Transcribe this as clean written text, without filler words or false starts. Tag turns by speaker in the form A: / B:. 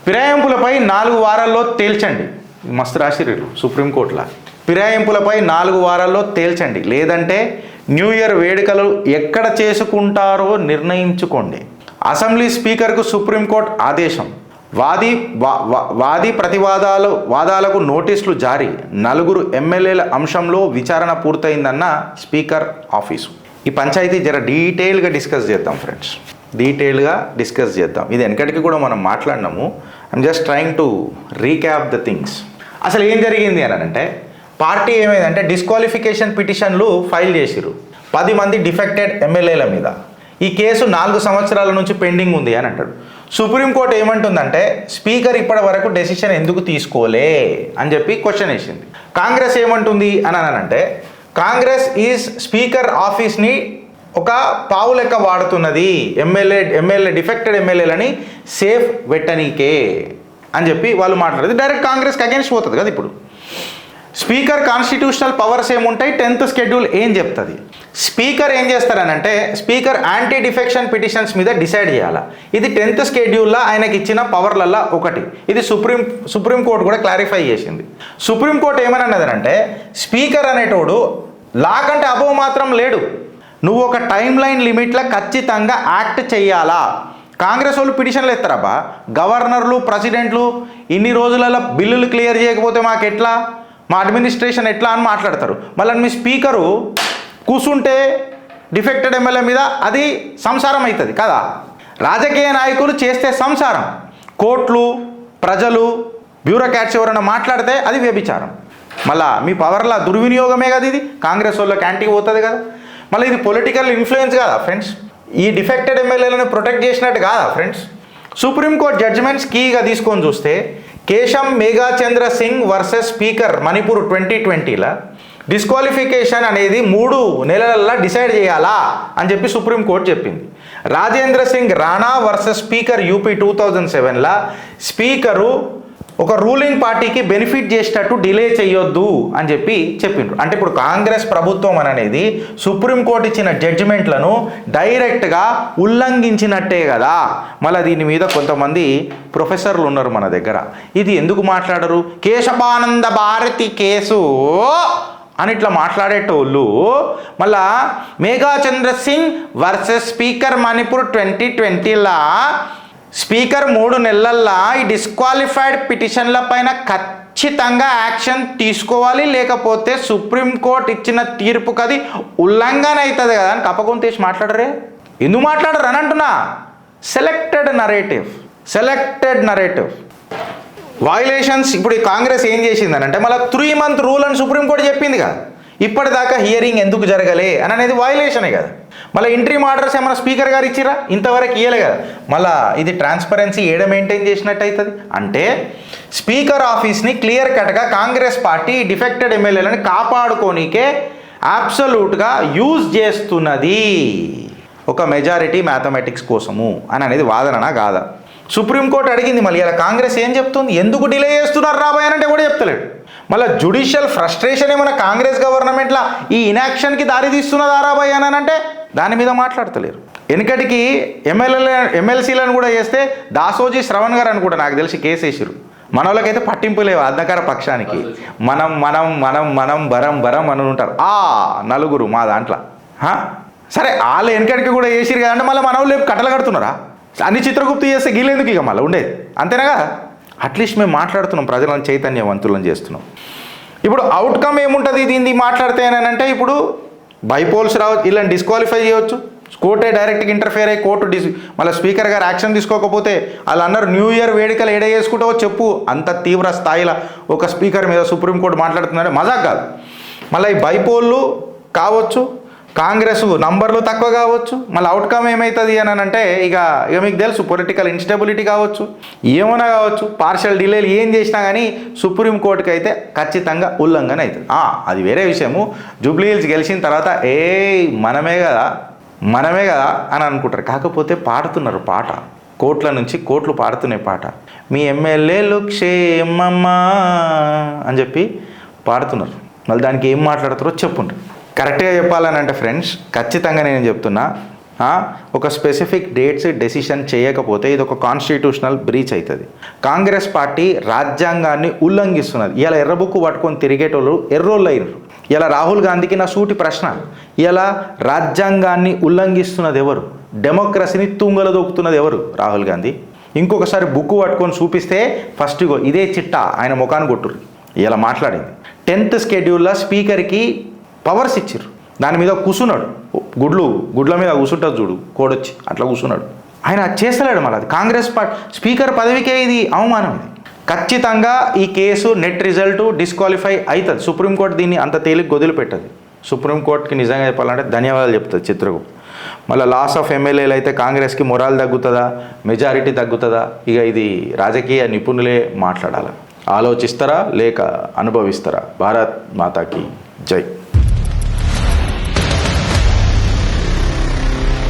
A: ఫిరాయింపులపై 4 వారాల్లో తేల్చండి. మస్తు రాసిర్రు సుప్రీంకోర్టులో. ఫిరాయింపులపై 4 వారాల్లో తేల్చండి, లేదంటే న్యూ ఇయర్ వేడుకలు ఎక్కడ చేసుకుంటారో నిర్ణయించుకోండి. అసెంబ్లీ స్పీకర్కు సుప్రీంకోర్టు ఆదేశం. వాది వాదాలకు నోటీసులు జారీ. 4 ఎమ్మెల్యేల అంశంలో విచారణ పూర్తయిందన్న స్పీకర్ ఆఫీసు. ఈ పంచాయతీ జర డీటెయిల్గా డిస్కస్ చేద్దాం ఫ్రెండ్స్, డీటెయిల్గా డిస్కస్ చేద్దాం. ఇది వెనకటికి కూడా మనం మాట్లాడినాము. I'm just trying to recap the things. అసలు ఏం జరిగింది అని అంటే, పార్టీ ఏమైందంటే డిస్క్వాలిఫికేషన్ పిటిషన్లు ఫైల్ చేసిరు 10 మంది డిఫెక్టెడ్ ఎమ్మెల్యేల మీద. ఈ కేసు 4 సంవత్సరాల నుంచి పెండింగ్ ఉంది అని అంటాడు. సుప్రీంకోర్టు ఏమంటుందంటే, స్పీకర్ ఇప్పటి వరకు డెసిషన్ ఎందుకు తీసుకోలే అని చెప్పి క్వశ్చన్ వేసింది. కాంగ్రెస్ ఏమంటుంది అని అంటే, కాంగ్రెస్ ఈజ్ స్పీకర్ ఆఫీస్ని ఒక పావు లెక్క వాడుతున్నది డిఫెక్టెడ్ ఎమ్మెల్యేలని సేఫ్ పెట్టనీకే అని చెప్పి వాళ్ళు మాట్లాడేది. డైరెక్ట్ కాంగ్రెస్కి అగేన్స్ట్ పోతుంది కదా. ఇప్పుడు స్పీకర్ కాన్స్టిట్యూషనల్ పవర్స్ ఏముంటాయి, 10th షెడ్యూల్ ఏం చెప్తుంది. స్పీకర్ ఏం చేస్తారనంటే, స్పీకర్ యాంటీ డిఫెక్షన్ పిటిషన్స్ మీద డిసైడ్ చేయాలి. ఇది 10th షెడ్యూల్లో ఆయనకి ఇచ్చిన పవర్లల్లో ఒకటి. ఇది సుప్రీంకోర్టు కూడా క్లారిఫై చేసింది. సుప్రీంకోర్టు ఏమన్నదంటే, స్పీకర్ అనేటోడు లా కంటే అబోవ్ మాత్రం లేడు. నువ్వు ఒక టైం లైన్ లిమిట్లో ఖచ్చితంగా యాక్ట్ చేయాలా. కాంగ్రెస్ వాళ్ళు పిటిషన్లు ఎత్తారబ్బా, గవర్నర్లు ప్రెసిడెంట్లు ఇన్ని రోజులలో బిల్లులు క్లియర్ చేయకపోతే మాకు ఎట్లా, మా అడ్మినిస్ట్రేషన్ ఎట్లా అని మాట్లాడతారు. మళ్ళీ మీ స్పీకరు కూర్చుంటే డిఫెక్టెడ్ ఎమ్మెల్యే మీద అది సంసారం అవుతుంది కదా. రాజకీయ నాయకులు చేస్తే సంసారం, కోర్టులు ప్రజలు బ్యూరోక్రాట్స్ ఎవరైనా మాట్లాడితే అది వ్యభిచారం. మళ్ళీ మీ పవర్ల దుర్వినియోగమే కదా ఇది. కాంగ్రెస్ వాళ్ళకి యాంటీకి పోతుంది కదా. మళ్ళీ ఇది పొలిటికల్ ఇన్ఫ్లుయెన్స్ కాదా ఫ్రెండ్స్. ఈ డిఫెక్టెడ్ ఎమ్మెల్యేలను ప్రొటెక్ట్ చేసినట్టు కాదా ఫ్రెండ్స్. సుప్రీంకోర్టు జడ్జిమెంట్స్ కీగా తీసుకొని చూస్తే, కేశం మేఘాచంద్ర సింగ్ వర్సెస్ స్పీకర్ మణిపూర్ 2020లో డిస్క్వాలిఫికేషన్ అనేది 3 నెలలల్లో డిసైడ్ చేయాలా అని చెప్పి సుప్రీంకోర్టు చెప్పింది. Rajendra Singh Rana versus speaker UP 2007లో స్పీకరు ఒక రూలింగ్ పార్టీకి బెనిఫిట్ చేసేటట్టు డిలే చేయొద్దు అని చెప్పి చెప్పిండ్రు. అంటే ఇప్పుడు కాంగ్రెస్ ప్రభుత్వం అనేది సుప్రీంకోర్టు ఇచ్చిన జడ్జిమెంట్లను డైరెక్ట్గా ఉల్లంఘించినట్టే కదా. మళ్ళీ దీని మీద కొంతమంది ప్రొఫెసర్లు ఉన్నారు మన దగ్గర. ఇది ఎందుకు మాట్లాడరు, కేశవానంద భారతి కేసు అని ఇట్లా మాట్లాడేటోళ్ళు మళ్ళా మేఘాచంద్ర సింగ్ వర్సెస్ స్పీకర్ మణిపూర్ 2020లా స్పీకర్ 3 నెలల్లో ఈ డిస్క్వాలిఫైడ్ పిటిషన్ల పైన ఖచ్చితంగా యాక్షన్ తీసుకోవాలి, లేకపోతే సుప్రీంకోర్టు ఇచ్చిన తీర్పుకి అది ఉల్లంఘన అవుతుంది కదా అని కప్పకొని తీసి మాట్లాడరే. ఎందుకు మాట్లాడరు అని అంటున్నా. Selected narrative violations. ఇప్పుడు ఈ కాంగ్రెస్ ఏం చేసిందని అంటే, మళ్ళీ 3 month రూల్ అని సుప్రీంకోర్టు చెప్పింది కదా. ఇప్పటిదాకా హియరింగ్ ఎందుకు జరగలే అని అనేది వయలేషనే కదా. మళ్ళీ ఇంట్రీమ్ ఆర్డర్స్ ఏమైనా స్పీకర్ గారు ఇచ్చిరా, ఇంతవరకు ఇవ్వలే కదా. మళ్ళీ ఇది ట్రాన్స్పరెన్సీ ఏడ మెయింటైన్ చేసినట్టు అవుతుంది. అంటే స్పీకర్ ఆఫీస్ని క్లియర్ కట్గా కాంగ్రెస్ పార్టీ డిఫెక్టెడ్ ఎమ్మెల్యేలను కాపాడుకోనికే అబ్సల్యూట్గా యూజ్ చేస్తున్నది, ఒక మెజారిటీ మ్యాథమెటిక్స్ కోసము అని అనేది వాదననా కాదా. సుప్రీంకోర్టు అడిగింది. మళ్ళీ ఇలా కాంగ్రెస్ ఏం చెప్తుంది, ఎందుకు డిలే చేస్తున్నారు రాబోయే అంటే కూడా చెప్తలేడు. మళ్ళీ జ్యుడిషియల్ ఫ్రస్ట్రేషన్ ఏమైనా కాంగ్రెస్ గవర్నమెంట్లో ఈ ఇనాక్షన్కి దారి తీస్తున్నదా రాబోయే అని అంటే దాని మీద మాట్లాడతలేరు. వెనుకటికి ఎమ్మెల్సీలను కూడా చేస్తే దాసోజీ శ్రవణ్ గారు అని కూడా నాకు తెలిసి కేసు వేసారు. మన వాళ్ళకైతే పట్టింపు లేవు అధికార పక్షానికి. మనం మనం మనం మనం బరం అని ఉంటారు 4 మా దాంట్లో. సరే వాళ్ళు వెనకటికి కూడా చేసిరు కదంటే మళ్ళీ మన వాళ్ళు కట్టలు కడుతున్నారా. అన్ని చిత్రగుప్తి చేస్తే గీలేందుకు ఇక మళ్ళీ ఉండేది అంతేనా. అట్లీస్ట్ మేము మాట్లాడుతున్నాం, ప్రజలను చైతన్యవంతులను చేస్తున్నాం. ఇప్పుడు అవుట్కమ్ ఏముంటుంది దీన్ని మాట్లాడితే అని అంటే, ఇప్పుడు బైపోల్స్ రావచ్చు, వీళ్ళని డిస్క్వాలిఫై చేయవచ్చు. కోర్టే డైరెక్ట్గా ఇంటర్ఫేర్ అయ్యి కోర్టు మళ్ళీ స్పీకర్ గారు యాక్షన్ తీసుకోకపోతే వాళ్ళు అన్నారు న్యూ ఇయర్ వేడుకలు ఏడ చేసుకుంటావో చెప్పు. అంత తీవ్ర స్థాయిలో ఒక స్పీకర్ మీద సుప్రీంకోర్టు మాట్లాడుతుందంటే మజాక్ కాదు. మళ్ళీ ఈ బైపోళ్ళు కావచ్చు, కాంగ్రెస్ నంబర్లు తక్కువ కావచ్చు. మళ్ళీ అవుట్కమ్ ఏమవుతుంది అని అంటే ఇక మీకు తెలుసు, పొలిటికల్ ఇన్స్టెబిలిటీ కావచ్చు, ఏమైనా కావచ్చు, పార్షల్ డిలేలు ఏం చేసినా కానీ సుప్రీంకోర్టుకి అయితే ఖచ్చితంగా ఉల్లంఘన అవుతుంది. అది వేరే విషయము. జూబ్లీ హిల్స్ గెలిచిన తర్వాత మనమే కదా అని అనుకుంటారు. కాకపోతే పాడుతున్నారు పాట, కోట్ల నుంచి కోట్లు పాడుతున్నాయి పాట. మీ ఎమ్మెల్యేలు క్షేమమ్మా అని చెప్పి పాడుతున్నారు. మళ్ళీ దానికి ఏం మాట్లాడుతారో చెప్పుంటారు. కరెక్ట్గా చెప్పాలని అంటే ఫ్రెండ్స్, ఖచ్చితంగా నేను చెప్తున్నా, ఒక స్పెసిఫిక్ డేట్స్ డెసిషన్ చేయకపోతే ఇది ఒక కాన్స్టిట్యూషనల్ బ్రీచ్ అవుతుంది. కాంగ్రెస్ పార్టీ రాజ్యాంగాన్ని ఉల్లంఘిస్తున్నది. ఇలా ఎర్రబుక్కు పట్టుకొని తిరిగేటోళ్ళు ఎర్రోళ్ళు అయినారు. ఇలా రాహుల్ గాంధీకి నా సూటి ప్రశ్న, ఇలా రాజ్యాంగాన్ని ఉల్లంఘిస్తున్నది ఎవరు? డెమోక్రసీని తుంగలు దొక్కుతున్నది ఎవరు? రాహుల్ గాంధీ. ఇంకొకసారి బుక్ పట్టుకొని చూపిస్తే ఫస్ట్ ఇదే చిట్టా ఆయన ముఖాన్ని కొట్టుర్రు. ఇలా మాట్లాడింది 10th షెడ్యూల్లో స్పీకర్కి పవర్స్ ఇచ్చిర్రు, దాని మీద కూర్చున్నాడు. గుడ్ల మీద కూర్చుంటుంది చూడు, కోడొచ్చి అట్లా కూర్చున్నాడు. ఆయన చేస్తలేడు. మళ్ళీ అది కాంగ్రెస్ పార్టీ స్పీకర్ పదవికే ఇది అవమానం. ఇది ఖచ్చితంగా ఈ కేసు నెట్ రిజల్ట్ డిస్క్వాలిఫై అవుతుంది. సుప్రీంకోర్టు దీన్ని అంత తేలిక వదిలిపెట్టదు. సుప్రీంకోర్టుకి నిజంగా చెప్పాలంటే ధన్యవాదాలు చెప్తుంది చిత్రకు. మళ్ళీ లాస్ ఆఫ్ ఎమ్మెల్యేలు అయితే కాంగ్రెస్కి మొరాల్ తగ్గుతుందా, మెజారిటీ తగ్గుతుందా? ఇక ఇది రాజకీయ నిపుణులే మాట్లాడాలి. ఆలోచిస్తారా లేక అనుభవిస్తారా? భారత్ మాతాకి జై.